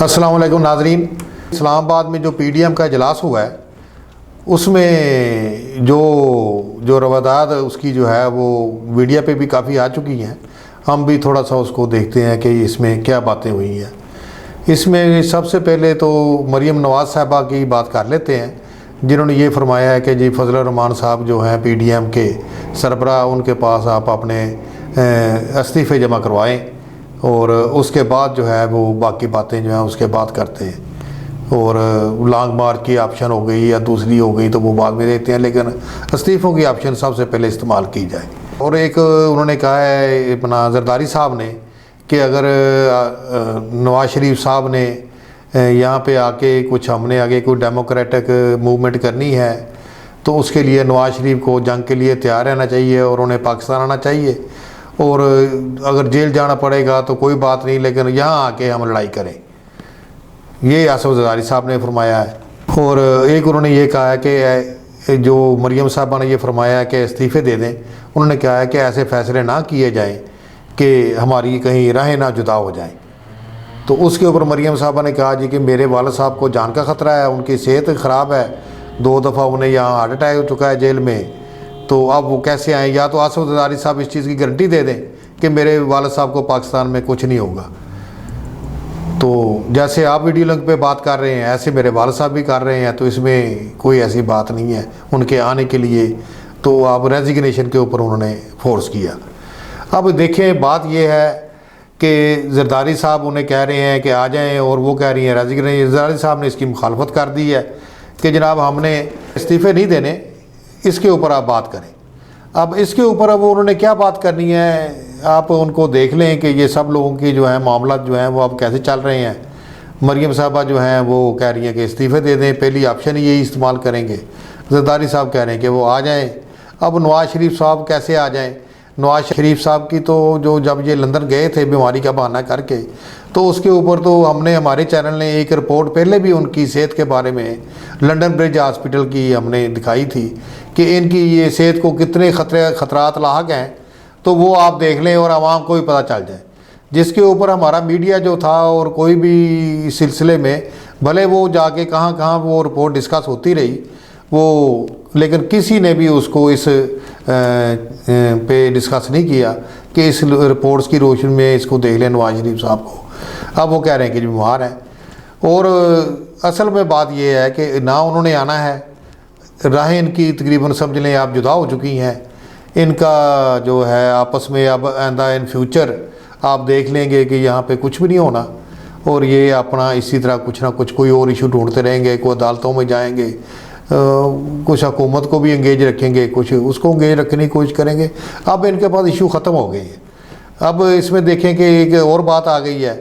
अस्सलाम वालेकुम नाजरीन। इस्लामाबाद में जो पीडीएम का इजलास हुआ है उसमें जो रवादात उसकी जो है वो मीडिया पे भी काफ़ी आ चुकी हैं। हम भी थोड़ा सा उसको देखते हैं कि इसमें क्या बातें हुई हैं। इसमें सबसे पहले तो मरियम नवाज़ साहबा की बात कर लेते हैं, जिन्होंने ये फरमाया है कि जी फजल रहमान साहब जो हैं पीडीएम के सरबराह, उनके पास आप अपने इस्तीफ़े जमा करवाएं और उसके बाद जो है वो बाकी बातें जो हैं उसके बाद करते हैं। और लॉन्ग मार्च की ऑप्शन हो गई या दूसरी हो गई तो वो बाद में देते हैं, लेकिन इस्तीफ़ों की ऑप्शन सबसे पहले इस्तेमाल की जाए। और एक उन्होंने कहा है अपना जरदारी साहब ने कि अगर नवाज शरीफ साहब ने यहाँ पे आके कुछ हमने आगे कोई डेमोक्रेटिक मूवमेंट करनी है तो उसके लिए नवाज शरीफ को जंग के लिए तैयार रहना चाहिए और उन्हें पाकिस्तान आना चाहिए, और अगर जेल जाना पड़ेगा तो कोई बात नहीं, लेकिन यहाँ आके हम लड़ाई करें। ये आसिफ जरदारी साहब ने फरमाया है। और एक उन्होंने ये कहा है कि जो मरियम साहबा ने ये फरमाया है कि इस्तीफ़े दे दें, उन्होंने कहा है कि ऐसे फ़ैसले ना किए जाएं कि हमारी कहीं राहें ना जुदा हो जाएं। तो उसके ऊपर मरियम साहबा ने कहा जी कि मेरे वालिद साहब को जान का ख़तरा है, उनकी सेहत ख़राब है, 2 दफ़ा उन्हें यहाँ हार्ट अटैक हो चुका है जेल में, तो अब वो कैसे आएँ। या तो आसिफ जरदारी साहब इस चीज़ की गारंटी दे दें कि मेरे वालिद साहब को पाकिस्तान में कुछ नहीं होगा। तो जैसे आप वीडियो लिंक पे बात कर रहे हैं ऐसे मेरे वालिद साहब भी कर रहे हैं, तो इसमें कोई ऐसी बात नहीं है उनके आने के लिए। तो आप रेजिग्नेशन के ऊपर उन्होंने फोर्स किया। अब देखें बात यह है कि जरदारी साहब उन्हें कह रहे हैं कि आ जाएं और वो कह रही हैं रेजिग्नेशन। जरदारी साहब ने इसकी मुखालफत कर दी है कि जनाब हमने इस्तीफ़े नहीं देने, इसके ऊपर आप बात करें। अब इसके ऊपर अब उन्होंने क्या बात करनी है आप उनको देख लें कि ये सब लोगों की जो है मामला जो है वो अब कैसे चल रहे हैं। मरियम साहबा जो हैं वो कह रही हैं कि इस्तीफ़े दे दें, पहली ऑप्शन यही इस्तेमाल करेंगे। जरदारी साहब कह रहे हैं कि वो आ जाएं। अब नवाज़ शरीफ साहब कैसे आ जाएं। नवाज़ शरीफ साहब की तो जो जब ये लंदन गए थे बीमारी का बहाना करके, तो उसके ऊपर तो हमने हमारे चैनल ने एक रिपोर्ट पहले भी उनकी सेहत के बारे में लंदन ब्रिज हॉस्पिटल की हमने दिखाई थी कि इनकी ये सेहत को कितने खतरात लाक हैं, तो वो आप देख लें और आवाम को भी पता चल जाए। जिसके ऊपर हमारा मीडिया जो था और कोई भी इस सिलसिले में भले वो जाके कहाँ कहाँ वो रिपोर्ट डिस्कस होती रही वो, लेकिन किसी ने भी उसको इस पे डिस्कस नहीं किया कि इस रिपोर्ट्स की रोशनी में इसको देख लें नवाज शरीफ साहब को। अब वो कह रहे हैं कि बीमार हैं। और असल में बात ये है कि ना उन्होंने आना है, राहें इनकी तकरीबन समझ लें आप जुदा हो चुकी हैं। इनका जो है आपस में अब आइंदा इन फ्यूचर आप देख लेंगे कि यहाँ पे कुछ भी नहीं होना, और ये अपना इसी तरह कुछ ना कुछ कोई और इशू ढूंढते रहेंगे, कोई अदालतों में जाएंगे, कुछ हुकूमत को भी एंगेज रखेंगे, कुछ उसको एंगेज रखने की कोशिश करेंगे। अब इनके पास इशू ख़त्म हो गए हैं। अब इसमें देखें कि एक और बात आ गई है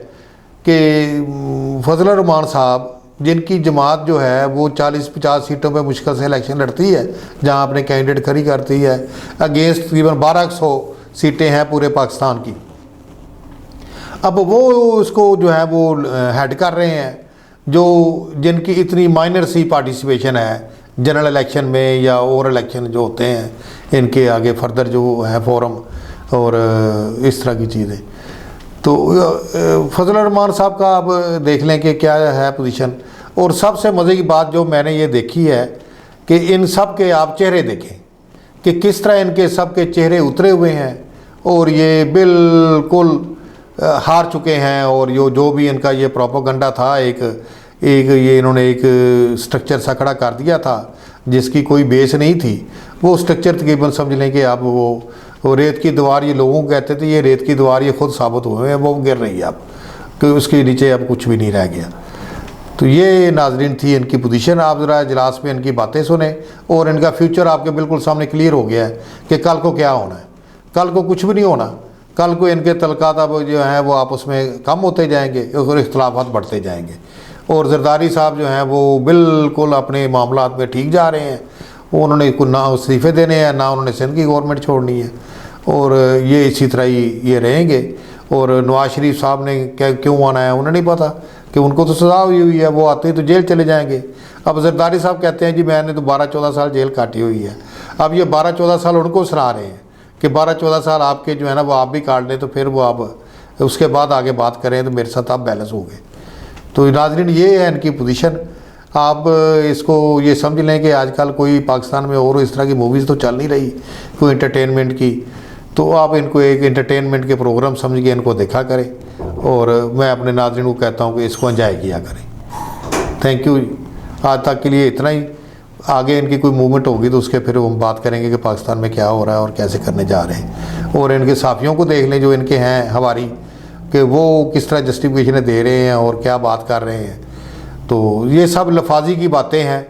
कि फजल रहमान साहब जिनकी जमात जो है वो 40-50 सीटों पे मुश्किल से इलेक्शन लड़ती है, जहां अपने कैंडिडेट खड़ी करती है, अगेंस्ट तकरीबन 1200 सीटें हैं पूरे पाकिस्तान की। अब वो उसको जो है वो हेड कर रहे हैं, जो जिनकी इतनी माइनर सी पार्टिसिपेशन है जनरल इलेक्शन में या और इलेक्शन जो होते हैं इनके आगे फर्दर जो है फोरम और इस तरह की चीज़ें। तो फजल रहमान साहब का अब देख लें कि क्या है पोजीशन। और सबसे मज़े की बात जो मैंने ये देखी है कि इन सब के आप चेहरे देखें कि किस तरह इनके सब के चेहरे उतरे हुए हैं और ये बिल्कुल हार चुके हैं। और जो भी इनका ये प्रोपेगेंडा था एक ये इन्होंने एक स्ट्रक्चर सा खड़ा कर दिया था जिसकी कोई बेस नहीं थी। वो स्ट्रक्चर तकरीबन समझ लें कि अब वो रेत की दीवार ये लोगों को कहते थे, ये रेत की दीवार ये खुद साबित हुए हैं, वो गिर रही है अब कि उसके नीचे अब कुछ भी नहीं रह गया। तो ये नाजरीन थी इनकी पोजीशन। आप ज़रा इजलास में इनकी बातें सुने और इनका फ्यूचर आपके बिल्कुल सामने क्लियर हो गया है कि कल को क्या होना है। कल को कुछ भी नहीं होना। कल को इनके तलकात अब जो हैं वो आपस में कम होते जाएंगे और इख्तलाफात बढ़ते जाएंगे। और जरदारी साहब जो हैं वो बिल्कुल अपने मामलात में ठीक जा रहे हैं। उन्होंने ना इस्तीफ़े देने हैं ना उन्होंने सिंध की गवर्नमेंट छोड़नी है, और ये इसी तरह ही ये रहेंगे। और नवाज शरीफ साहब ने क्यों आना है उन्हें नहीं पता कि उनको तो सज़ा हुई है, वो आते ही तो जेल चले जाएंगे। अब जरदारी साहब कहते हैं जी मैंने तो 12-14 साल जेल काटी हुई है। अब ये 12-14 साल उनको सुना रहे हैं कि 12-14 साल आपके जो है ना वो आप भी काट लें, तो फिर वो आप उसके बाद आगे बात करें तो मेरे साथ आप बैलेंस हो गए। तो नाज़रीन ये है इनकी पोजीशन। आप इसको ये समझ लें कि आजकल कोई पाकिस्तान में और इस तरह की मूवीज़ तो चल नहीं रही कोई एंटरटेनमेंट की, तो आप इनको एक एंटरटेनमेंट के प्रोग्राम समझ के इनको देखा करें और मैं अपने नाज़रीन को कहता हूँ कि इसको एंजॉय किया करें। Thank you. आज तक के लिए इतना ही। आगे इनकी कोई मूवमेंट होगी तो उसके फिर हम बात करेंगे कि पाकिस्तान में क्या हो रहा है और कैसे करने जा रहे हैं। और इनके साथियों को देख लें जो इनके हैं हमारी, कि वो किस तरह जस्टिफिकेशन दे रहे हैं और क्या बात कर रहे हैं। तो ये सब लफाजी की बातें हैं,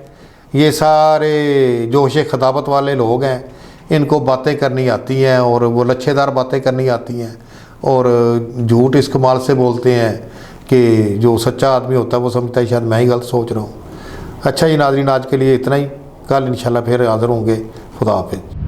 ये सारे जोश खताबत वाले लोग हैं, इनको बातें करनी आती हैं और वो लच्छेदार बातें करनी आती हैं और झूठ इस कमाल से बोलते हैं कि जो सच्चा आदमी होता है वो समझता है शायद मैं ही गलत सोच रहा हूँ। अच्छा जी नाज़रीन, आज के लिए इतना ही। कल इंशाल्लाह फिर हाज़िर होंगे। खुदा हाफिज़।